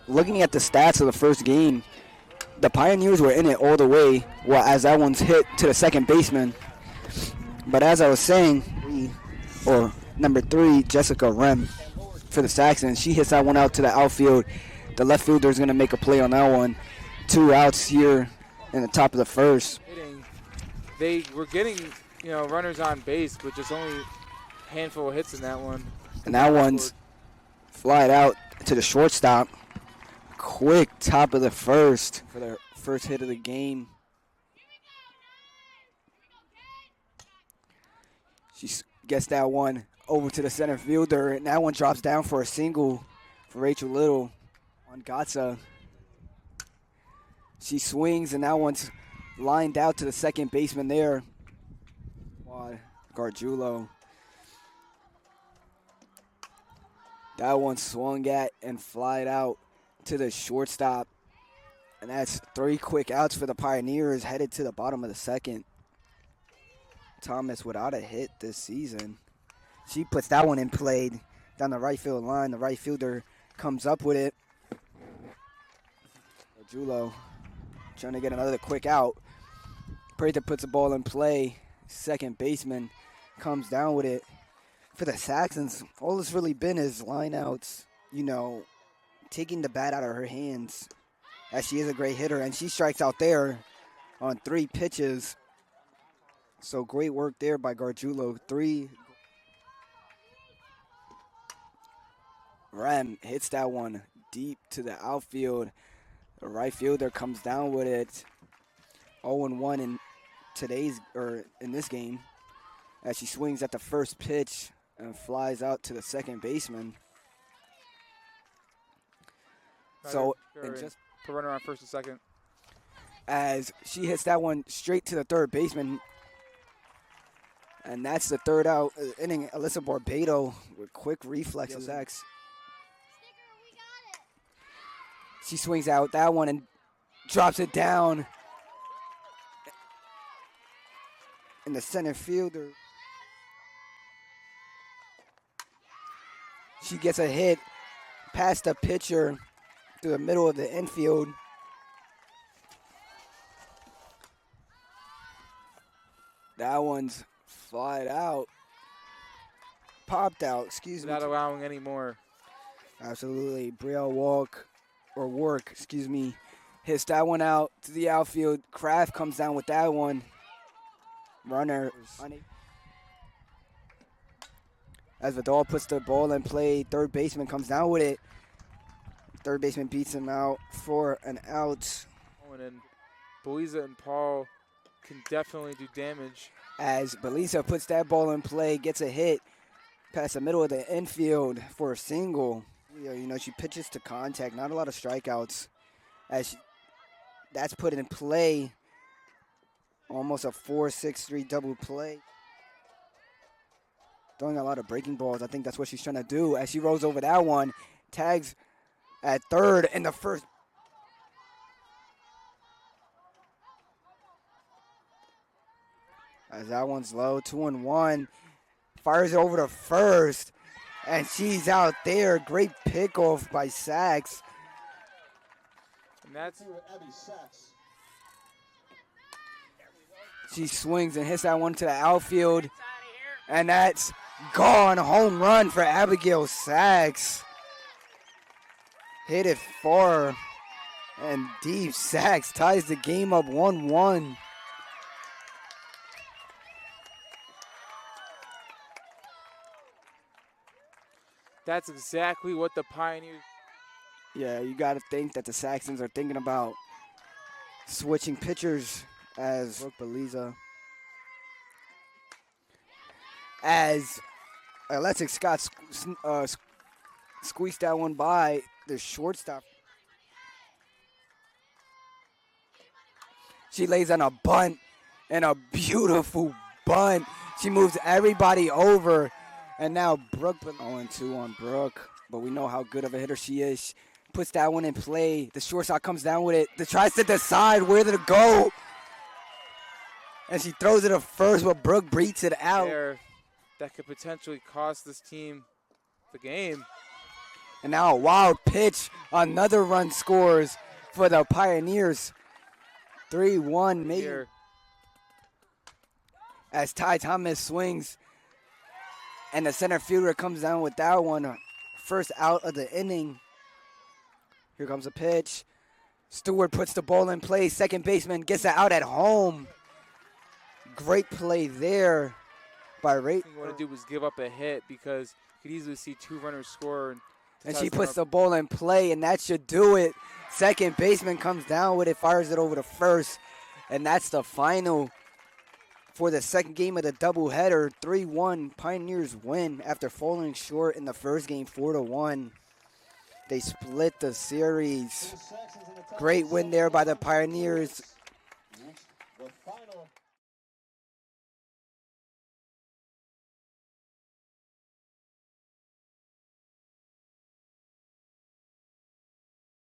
Looking at the stats of the first game, the Pioneers were in it all the way, well, as that one's hit to the second baseman. But as I was saying, number 3, Jessica Rem for the Saxons, she hits that one out to the outfield. The left fielder is going to make a play on that one. 2 outs here in the top of the first. They were getting, runners on base, but just only a handful of hits in that one. And that one's flied out to the shortstop. Quick top of the first for their first hit of the game. She gets that one over to the center fielder, and that one drops down for a single for Rachel Little on Gatsa. She swings, and that one's lined out to the second baseman there. Gargiulo. That one swung at and flied out to the shortstop. And that's 3 quick outs for the Pioneers headed to the bottom of the second. Thomas without a hit this season. She puts that one in play down the right field line. The right fielder comes up with it. Julo trying to get another quick out. Prather puts the ball in play. Second baseman comes down with it. For the Saxons, all it's really been is lineouts, taking the bat out of her hands, as she is a great hitter, and she strikes out there on 3 pitches. So great work there by Gargiulo. 3. Rem hits that one deep to the outfield. The right fielder comes down with it. 0-1 in this game, as she swings at the first pitch and flies out to the second baseman. So, just to run around first and second, as she hits that one straight to the third baseman, and that's the third out inning. Alyssa Barbato with quick reflexes. She swings out that one and drops it down, and the center fielder, she gets a hit past the pitcher through the middle of the infield. That one's flied out. Popped out, excuse me. Not allowing any more. Absolutely. Brielle Wark, hits that one out to the outfield. Kraft comes down with that one. Runner. As Vidal puts the ball in play, third baseman comes down with it. Third baseman beats him out for an out. And Beleza and Paul can definitely do damage. As Beleza puts that ball in play, gets a hit past the middle of the infield for a single. She pitches to contact, not a lot of strikeouts. That's put in play, almost a 4-6-3 double play. Throwing a lot of breaking balls. I think that's what she's trying to do. As she rolls over that one, tags at third in the first. As that one's low, 2-1. Fires it over to first, and she's out there. Great pickoff by Sacks. And that's Abby Sacks. She swings and hits that one to the outfield, and that's gone. Home run for Abigail Sacks. Hit it far and deep. Sacks ties the game up 1-1. That's exactly what the Pioneers. Yeah, you got to think that the Saxons are thinking about switching pitchers, as Brooke Beleza. As Alexis Scott squeezed that one by the shortstop. She lays on a bunt, and a beautiful bunt. She moves everybody over. And now Brooke, 0-2 on Brooke, but we know how good of a hitter she is. Puts that one in play. The shortstop comes down with it. Tries to decide where to go. And she throws it at first, but Brooke beats it out. That could potentially cost this team the game. And now a wild pitch. Another run scores for the Pioneers. 3-1 maybe. Here. As Ty Thomas swings. And the center fielder comes down with that one. First out of the inning. Here comes a pitch. Stewart puts the ball in play. Second baseman gets it out at home. Great play there by Ray. What you want to do was give up a hit because you could easily see 2 runners score. And she puts the ball in play, and that should do it. Second baseman comes down with it, fires it over to first. And that's the final for the second game of the doubleheader. 3-1, Pioneers win after falling short in the first game 4-1. They split the series. Great win there by the Pioneers. The final